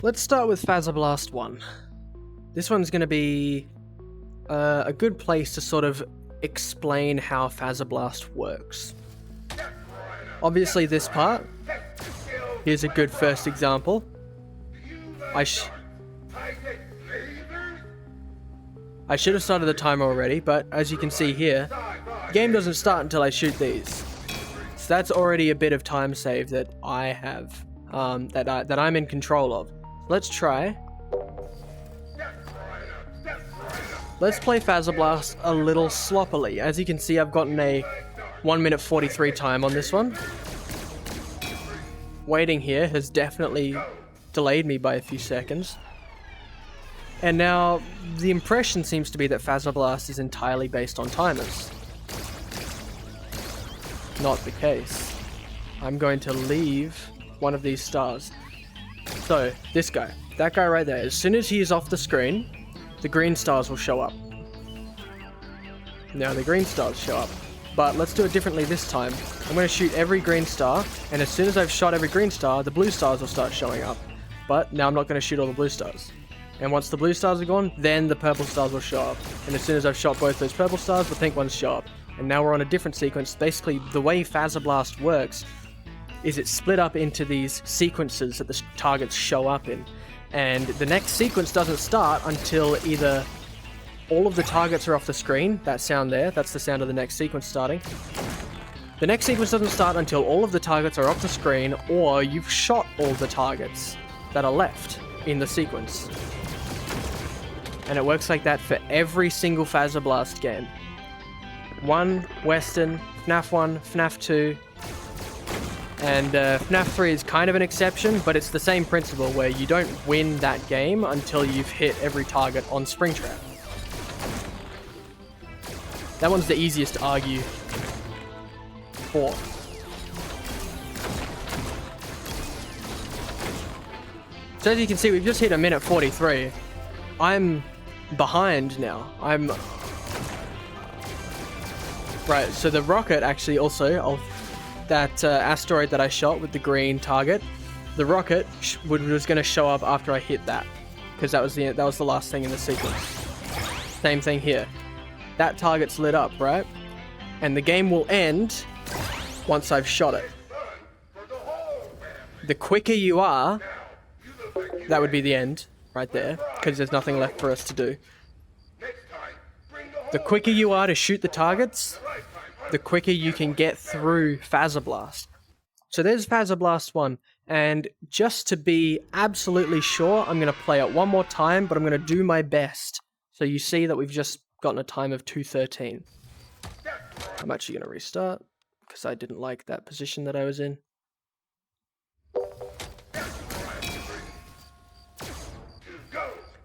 Let's start with Fazerblast 1. This one's going to be a good place to sort of explain how Fazerblast works. Obviously this part, here's a good first example. I should have started the timer already, but as you can see here, the game doesn't start until I shoot these. So that's already a bit of time save that I have, that I'm in control of. Let's try. Let's play Fazerblast a little sloppily. As you can see, I've gotten a 1 minute 43 time on this one. Waiting here has definitely delayed me by a few seconds. And now, the impression seems to be that Fazerblast is entirely based on timers. Not the case. I'm going to leave one of these stars. So, this guy. That guy right there. As soon as he is off the screen, the green stars will show up. Now the green stars show up. But let's do it differently this time. I'm going to shoot every green star, and as soon as I've shot every green star, the blue stars will start showing up. But now I'm not going to shoot all the blue stars. And once the blue stars are gone, then the purple stars will show up. And as soon as I've shot both those purple stars, the pink ones show up. And now we're on a different sequence. Basically, the way Fazerblast works is it's split up into these sequences that the targets show up in. And the next sequence doesn't start until either all of the targets are off the screen, that sound there, that's the sound of the next sequence starting. The next sequence doesn't start until all of the targets are off the screen, or you've shot all the targets that are left in the sequence. And it works like that for every single Fazerblast game. 1, Western, FNaF 1, FNaF 2, and FNaF 3 is kind of an exception, but it's the same principle where you don't win that game until you've hit every target on Springtrap. That one's the easiest to argue for. So as you can see, we've just hit a minute 43. I'm behind now. Right, so the rocket actually also, of that asteroid that I shot with the green target, the rocket was going to show up after I hit that, because that was the last thing in the sequence. Same thing here. That target's lit up, right? And the game will end once I've shot it. The quicker you are, that would be the end right there, because there's nothing left for us to do. The quicker you are to shoot the targets, the quicker you can get through Fazerblast. So there's Fazerblast 1, and just to be absolutely sure, I'm going to play it one more time, but I'm going to do my best. So you see that we've just gotten a time of 2:13. I'm actually going to restart, because I didn't like that position that I was in.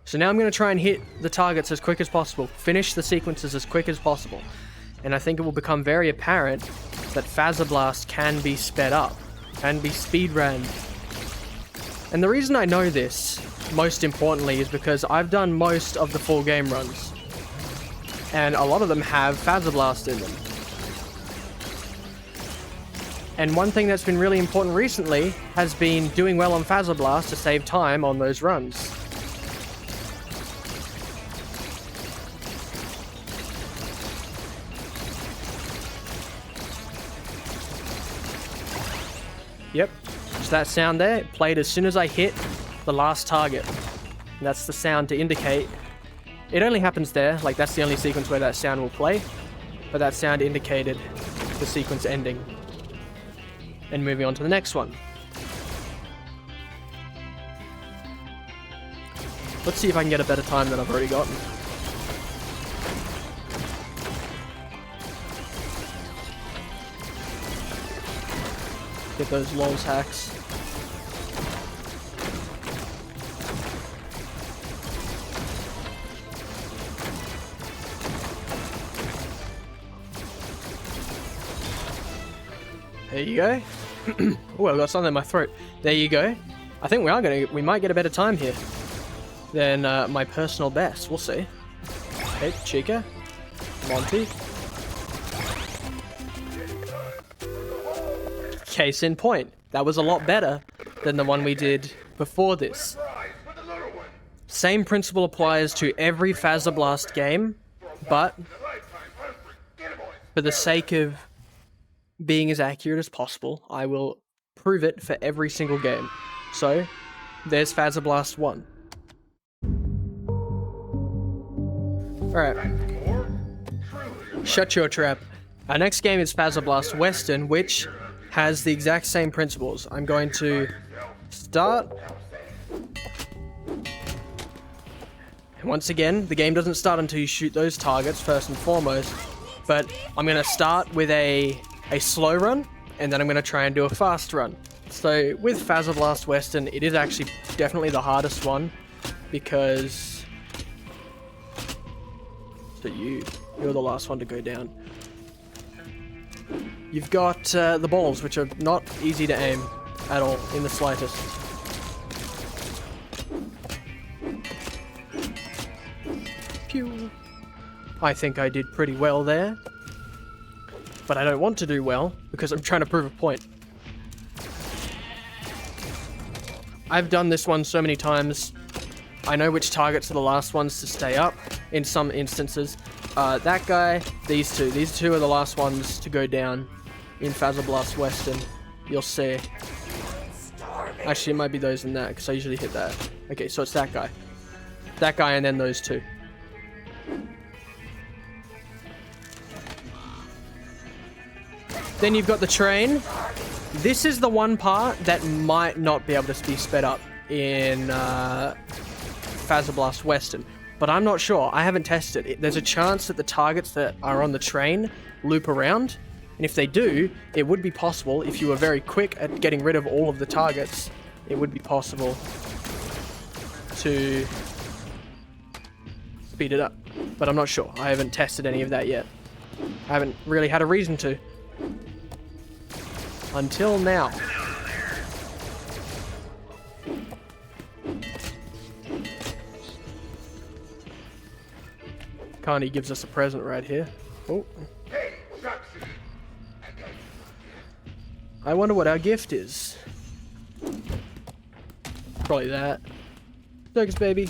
So now I'm going to try and hit the targets as quick as possible, finish the sequences as quick as possible. And I think it will become very apparent that Fazerblast can be sped up, can be speedrun. And the reason I know this, most importantly, is because I've done most of the full game runs. And a lot of them have Fazerblast in them. And one thing that's been really important recently has been doing well on Fazerblast to save time on those runs. Yep, so that sound there, it played as soon as I hit the last target. And that's the sound to indicate. It only happens there, like that's the only sequence where that sound will play. But that sound indicated the sequence ending. And moving on to the next one. Let's see if I can get a better time than I've already gotten. Get those lols hacks. There you go. Oh, I've got something in my throat. There you go. I think we might get a better time here than my personal best. We'll see. Okay, Chica, Monty. Case in point, that was a lot better than the one we did before this. Same principle applies to every Fazerblast game, but for the sake of being as accurate as possible, I will prove it for every single game. So, there's Fazerblast 1. Alright. Shut your trap. Our next game is Fazerblast Western, which has the exact same principles. I'm going to start. And once again, the game doesn't start until you shoot those targets first and foremost. But I'm going to start with a slow run, and then I'm going to try and do a fast run. So with Fazerblast Western, it is actually definitely the hardest one, because... So you're the last one to go down. You've got the balls, which are not easy to aim at all, in the slightest. Pew. I think I did pretty well there. But I don't want to do well, because I'm trying to prove a point. I've done this one so many times. I know which targets are the last ones to stay up, in some instances. That guy, these two are the last ones to go down in Fazerblast Western. You'll see. Actually, it might be those and that, because I usually hit that. Okay, so it's that guy. That guy and then those two. Then you've got the train. This is the one part that might not be able to be sped up in Fazerblast Western. But I'm not sure. I haven't tested it. There's a chance that the targets that are on the train loop around. And if they do, it would be possible, if you were very quick at getting rid of all of the targets, it would be possible to speed it up. But I'm not sure. I haven't tested any of that yet. I haven't really had a reason to. Until now. Carney gives us a present right here. Oh. I wonder what our gift is. Probably that. Thanks, baby.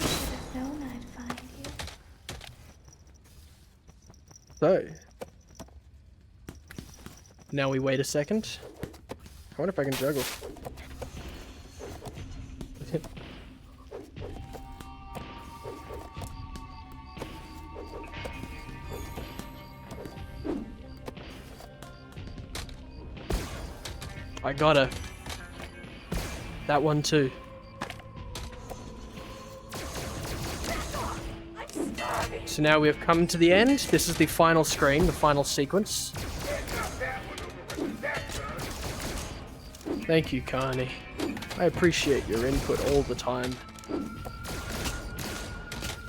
So. Now we wait a second. I wonder if I can juggle. I gotta. That one too. So now we have come to the end. This is the final screen, the final sequence. Thank you, Carney. I appreciate your input all the time.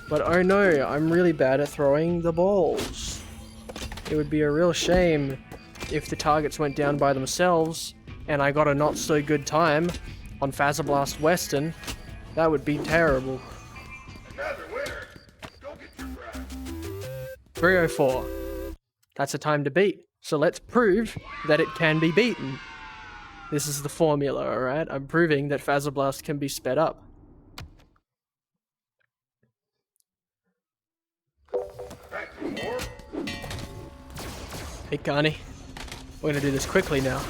But oh no, I'm really bad at throwing the balls. It would be a real shame if the targets went down by themselves and I got a not so good time on Fazerblast Western. That would be terrible. 304. That's a time to beat. So let's prove that it can be beaten. This is the formula, alright? I'm proving that Fazerblast can be sped up. Hey, Carney. We're gonna do this quickly now.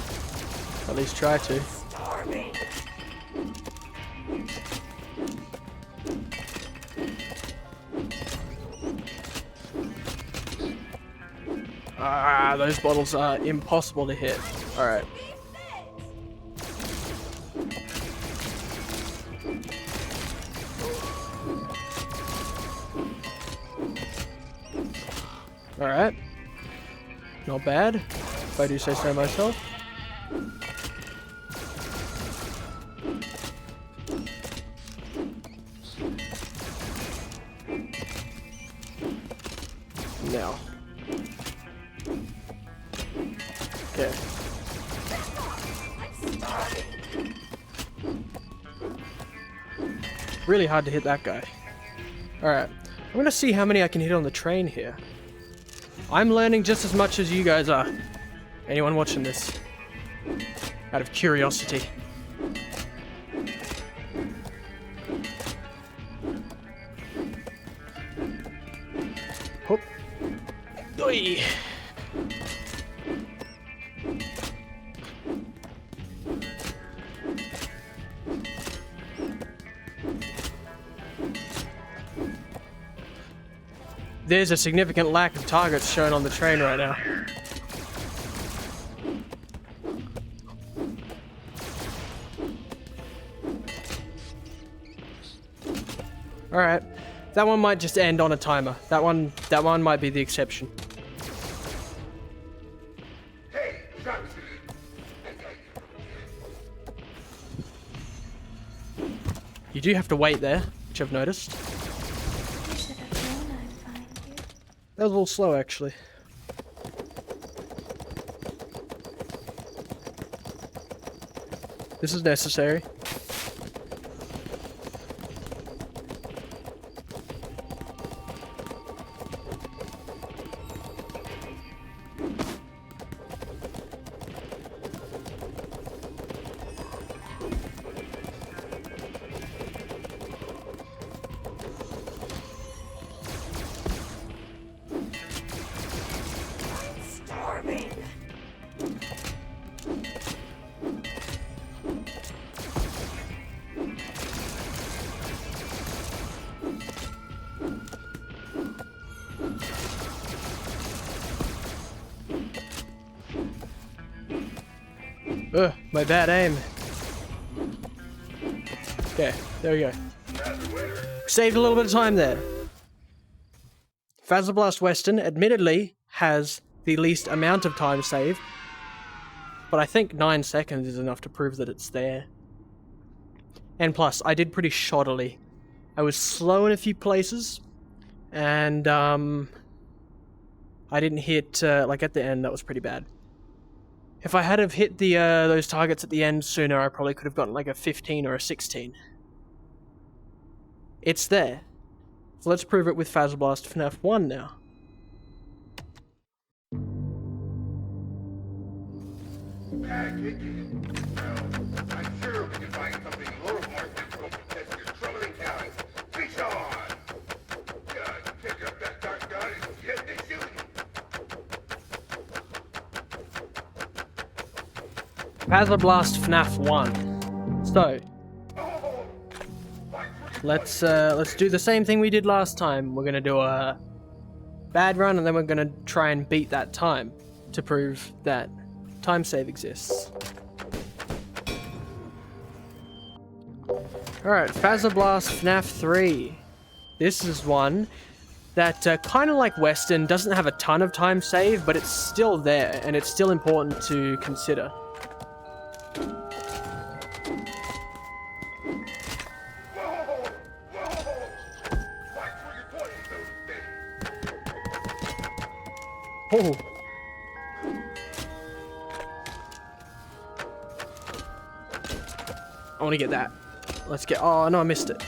At least try to. Ah, those bottles are impossible to hit. Alright. Alright. Not bad, if I do say so myself. Now. Okay. Really hard to hit that guy. Alright. I'm gonna see how many I can hit on the train here. I'm learning just as much as you guys are. Anyone watching this? Out of curiosity. Oi! There's a significant lack of targets shown on the train right now. Alright. That one might just end on a timer. That one might be the exception. You do have to wait there, which I've noticed. That was a little slow, actually. This is necessary. Ugh, my bad aim. Okay, there we go. Saved a little bit of time there. Fazerblast Western admittedly has the least amount of time saved, but I think 9 seconds is enough to prove that it's there. And plus, I did pretty shoddily. I was slow in a few places, and I didn't hit, like at the end, that was pretty bad. If I had have hit the those targets at the end sooner, I probably could have gotten like a 15 or a 16. It's there. So let's prove it with Fazerblast FNaF 1 now. I'm sure we can find something a little more difficult to test your troubling talents. Fish on! Pick up that dark gun and get to shooting! Fazerblast FNaF 1. So, let's do the same thing we did last time. We're gonna do a bad run, and then we're gonna try and beat that time to prove that time save exists. Alright, Fazerblast FNaF 3. This is one that, kind of like Western, doesn't have a ton of time save, but it's still there, and it's still important to consider. Oh. I want to get that. Let's get... Oh, no, I missed it.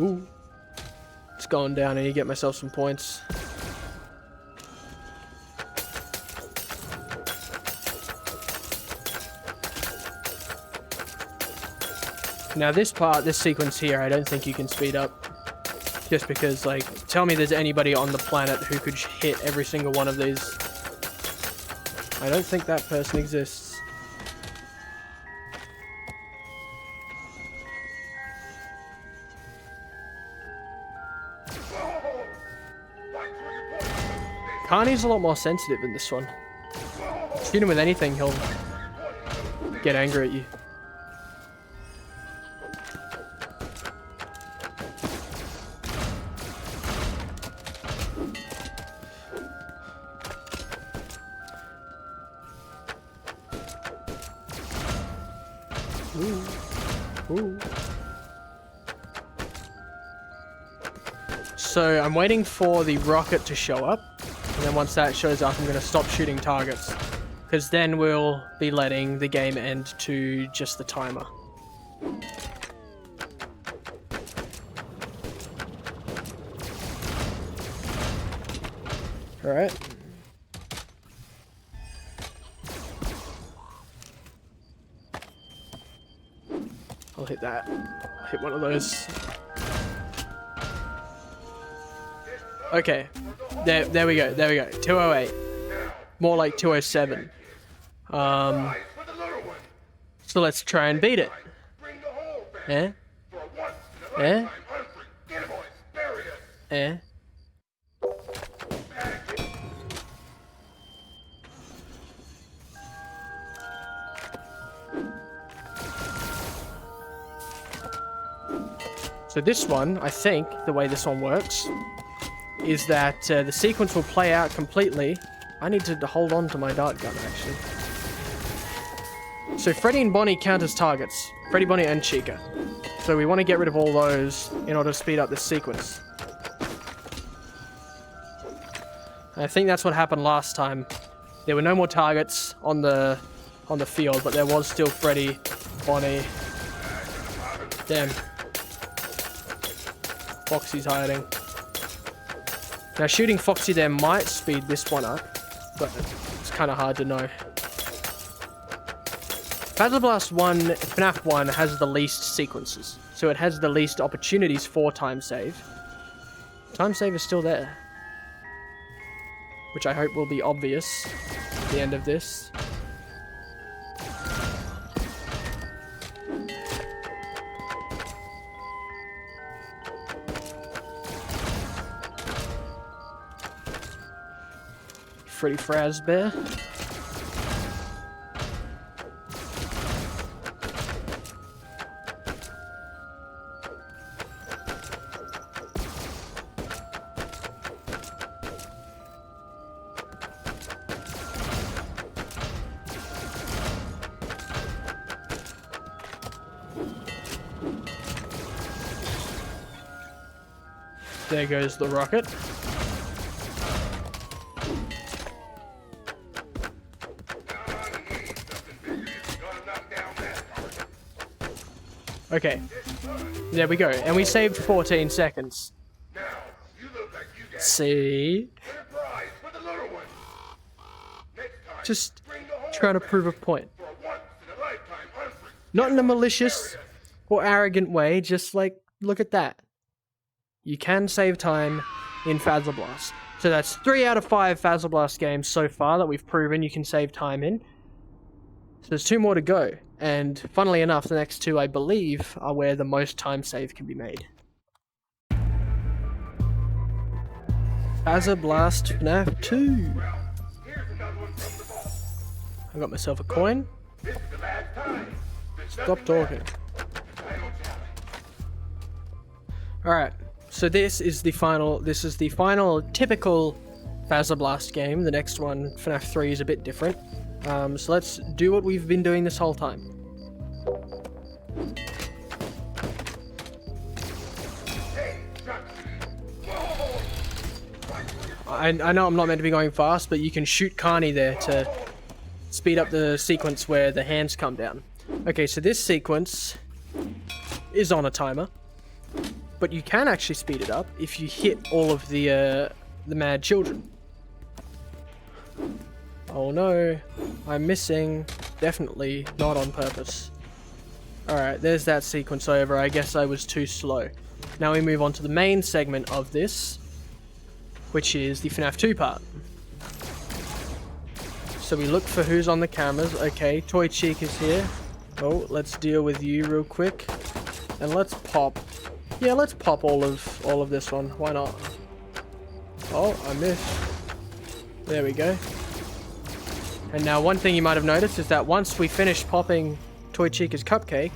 Ooh. It's going down. I need to get myself some points. Now this part, this sequence here, I don't think you can speed up. Just because, like, tell me there's anybody on the planet who could hit every single one of these. I don't think that person exists. Carney's a lot more sensitive in this one. Shoot him with anything, he'll get angry at you. Ooh. Ooh. So I'm waiting for the rocket to show up, and then once that shows up I'm going to stop shooting targets, because then we'll be letting the game end to just the timer. Alright. I'll hit that. I'll hit one of those. Okay. There we go. There we go. 208. More like 207. Prize for the little one. So let's try and beat it. Bring the whole family Eh? for a once in a Eh? lifetime unforgettable experience. Eh? So this one, I think, the way this one works, is that the sequence will play out completely. I need to hold on to my dart gun, actually. So Freddy and Bonnie count as targets. Freddy, Bonnie, and Chica. So we want to get rid of all those in order to speed up this sequence. I think that's what happened last time. There were no more targets on the field, but there was still Freddy, Bonnie. Damn. Foxy's hiding. Now shooting Foxy there might speed this one up, but it's kind of hard to know. Fazerblast 1, FNaF 1 has the least sequences, so it has the least opportunities for time save. Time save is still there, which I hope will be obvious at the end of this. Freddy Fazbear. There goes the rocket. Okay, there we go, and we saved 14 seconds. Now, you look like you got See? a prize for the little one. Next time, Just bring the whole trying to prove a point. for a once in a lifetime unforgettable. Not in a malicious or arrogant way, just like, look at that. You can save time in Fazerblast. So that's 3 out of 5 Fazerblast games so far that we've proven you can save time in. So there's 2 more to go. And funnily enough, the next 2, I believe, are where the most time save can be made. Fazerblast FNaF 2. Here's another one from the vault. I got myself a coin. This is the last time. There's Stop nothing talking. left. Final challenge. Alright, so this is the final typical Fazerblast game. The next one, FNaF 3, is a bit different. So let's do what we've been doing this whole time. Hey, shot. Whoa. I know I'm not meant to be going fast, but you can shoot Carney there to speed up the sequence where the hands come down. Okay, so this sequence is on a timer, but you can actually speed it up if you hit all of the mad children. Oh no, I'm missing. Definitely not on purpose. Alright, there's that sequence over. I guess I was too slow. Now we move on to the main segment of this, which is the FNaF 2 part. So we look for who's on the cameras. Okay, Toy Cheek is here. Oh, let's deal with you real quick. And let's pop. Yeah, let's pop all of this one. Why not? Oh, I missed. There we go. And now one thing you might have noticed is that once we finished popping Toy Chica's cupcake,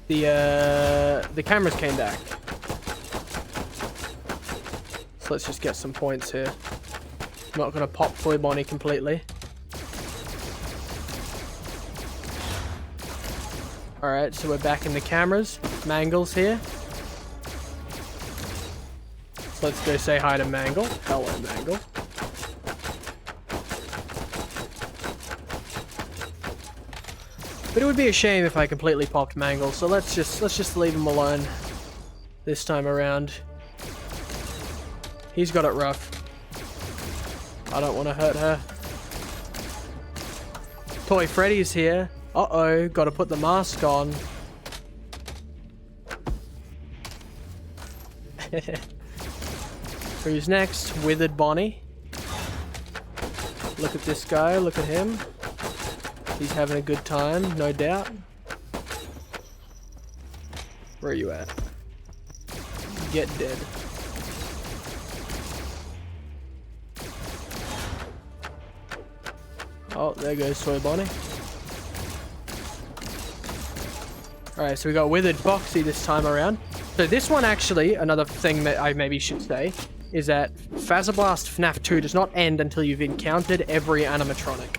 the cameras came back. So let's just get some points here. I'm not gonna pop Toy Bonnie completely. Alright, so we're back in the cameras. Mangle's here. So let's go say hi to Mangle. Hello, Mangle. But it would be a shame if I completely popped Mangle, so let's just leave him alone this time around. He's got it rough. I don't want to hurt her. Toy Freddy's here. Uh-oh, gotta put the mask on. Who's next? Withered Bonnie. Look at this guy, look at him. He's having a good time, no doubt. Where are you at? Get dead. Oh, there goes Toy Bonnie. Alright, so we got Withered Foxy this time around. So this one actually, another thing that I maybe should say, is that Fazerblast FNaF 2 does not end until you've encountered every animatronic.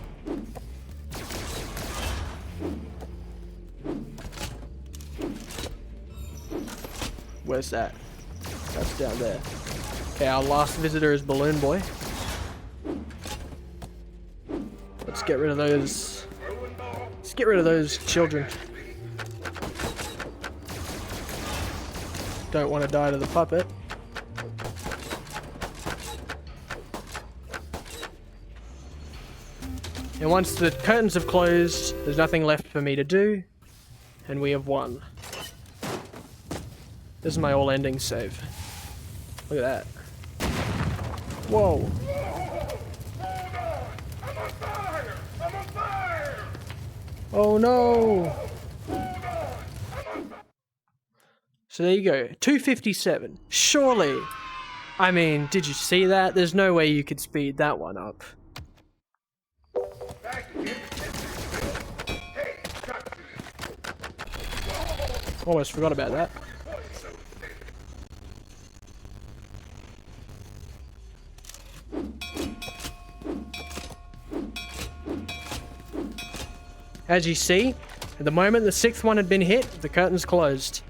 Where's that? That's down there. Okay, our last visitor is Balloon Boy. Let's get rid of those. Let's get rid of those children. Don't want to die to the puppet. And once the curtains have closed, there's nothing left for me to do, and we have won. This is my all-ending save. Look at that. Whoa. Oh no! So there you go, 257. Surely, I mean, did you see that? There's no way you could speed that one up. Almost forgot about that. As you see, at the moment the sixth one had been hit, the curtains closed.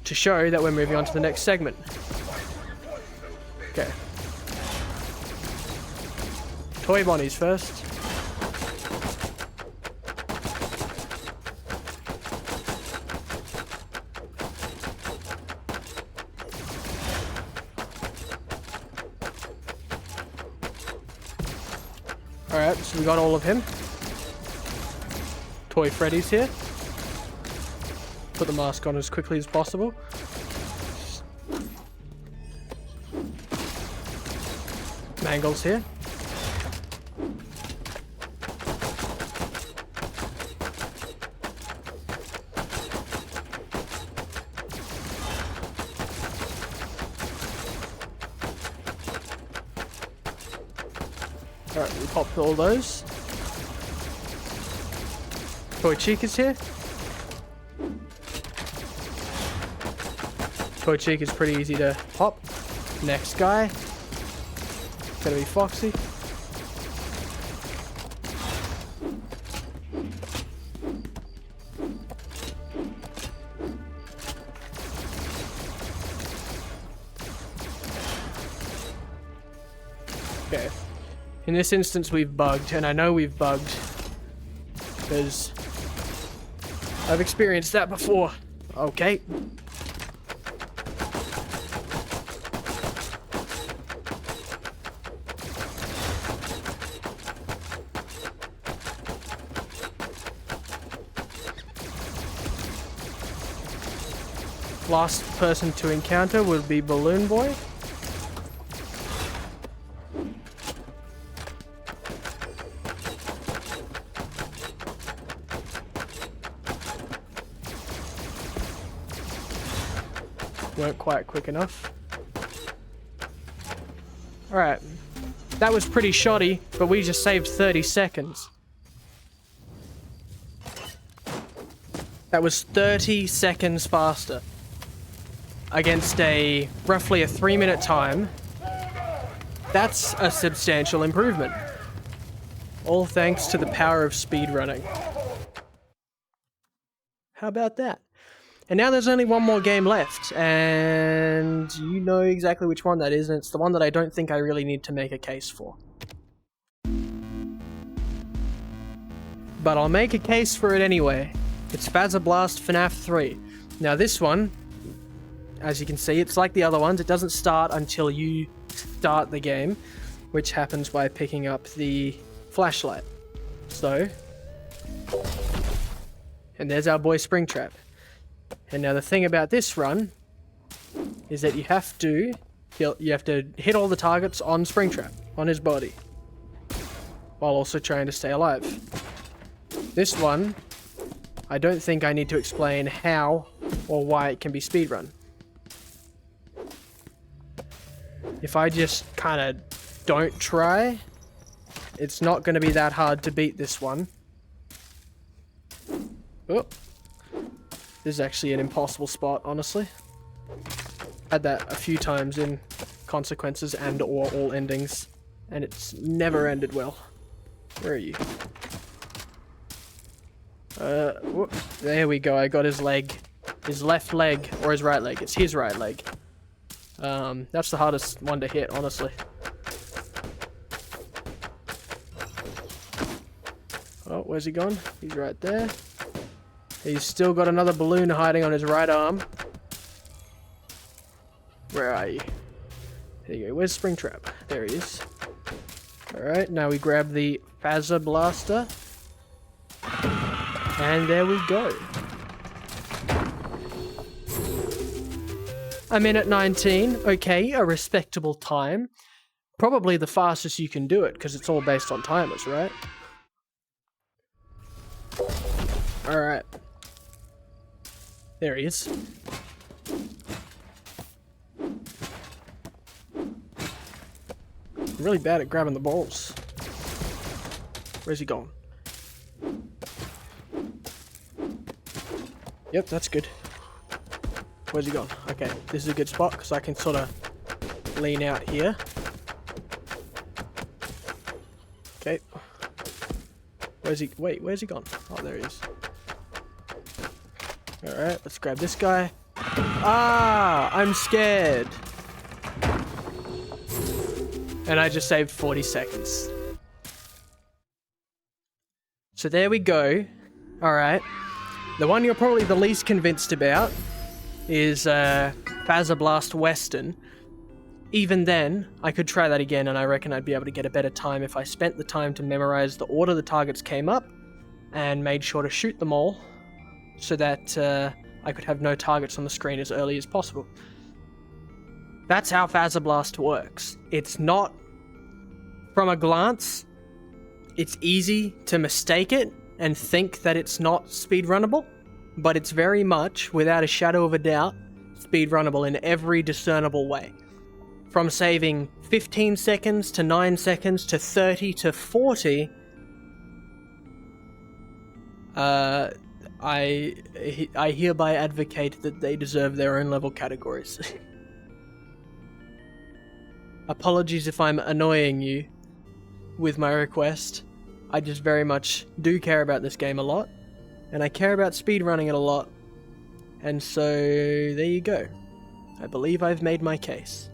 To show that we're moving on to the next segment. Okay. Toy Bonnie's first. Alright, so we got all of him. Toy Freddy's here. Put the mask on as quickly as possible. Mangle's here. Alright, we popped all those. Toy Chica's here. Toy Chica is pretty easy to pop. Next guy. Gonna be Foxy. Okay. In this instance we've bugged, and I know we've bugged because I've experienced that before. Okay. Last person to encounter would be Balloon Boy. Weren't quite quick enough. Alright. That was pretty shoddy, but we just saved 30 seconds. That was 30 seconds faster. Against a roughly a 3-minute time. That's a substantial improvement. All thanks to the power of speedrunning. How about that? And now there's only one more game left, and you know exactly which one that is, and it's the one that I don't think I really need to make a case for. But I'll make a case for it anyway. It's Fazerblast FNaF 3. Now this one, as you can see, it's like the other ones. It doesn't start until you start the game, which happens by picking up the flashlight. So, and there's our boy Springtrap. And now the thing about this run is that you have to hit all the targets on Springtrap, on his body, while also trying to stay alive. This one, I don't think I need to explain how or why it can be speedrun. If I just kind of don't try, it's not going to be that hard to beat this one. Oh, this is actually an impossible spot, honestly. Had that a few times in Consequences and or all endings, and it's never ended well. Where are you? Whoop. There we go, I got his leg. His left leg, or his right leg. It's his right leg. That's the hardest one to hit, honestly. Oh, where's he gone? He's right there. He's still got another balloon hiding on his right arm. Where are you? There you go. Where's Springtrap? There he is. Alright, now we grab the Fazerblast. And there we go. A minute 19. Okay, a respectable time. Probably the fastest you can do it, because it's all based on timers, right? Alright. There he is. I'm really bad at grabbing the balls. Where's he gone? Yep, that's good. Where's he gone? Okay, this is a good spot because I can sort of lean out here. Okay. Where's he? Wait, where's he gone? Oh, there he is. Alright, let's grab this guy. Ah, I'm scared. And I just saved 40 seconds. So there we go. Alright. The one you're probably the least convinced about is Fazerblast Western. Even then, I could try that again and I reckon I'd be able to get a better time if I spent the time to memorize the order the targets came up and made sure to shoot them all so that I could have no targets on the screen as early as possible. That's how Fazerblast works. It's not, from a glance, it's easy to mistake it and think that it's not speedrunnable, but it's very much, without a shadow of a doubt, speedrunnable in every discernible way. From saving 15 seconds to 9 seconds to 30 to 40, I hereby advocate that they deserve their own level categories. Apologies if I'm annoying you with my request. I just very much do care about this game a lot, and I care about speedrunning it a lot, and so there you go. I believe I've made my case.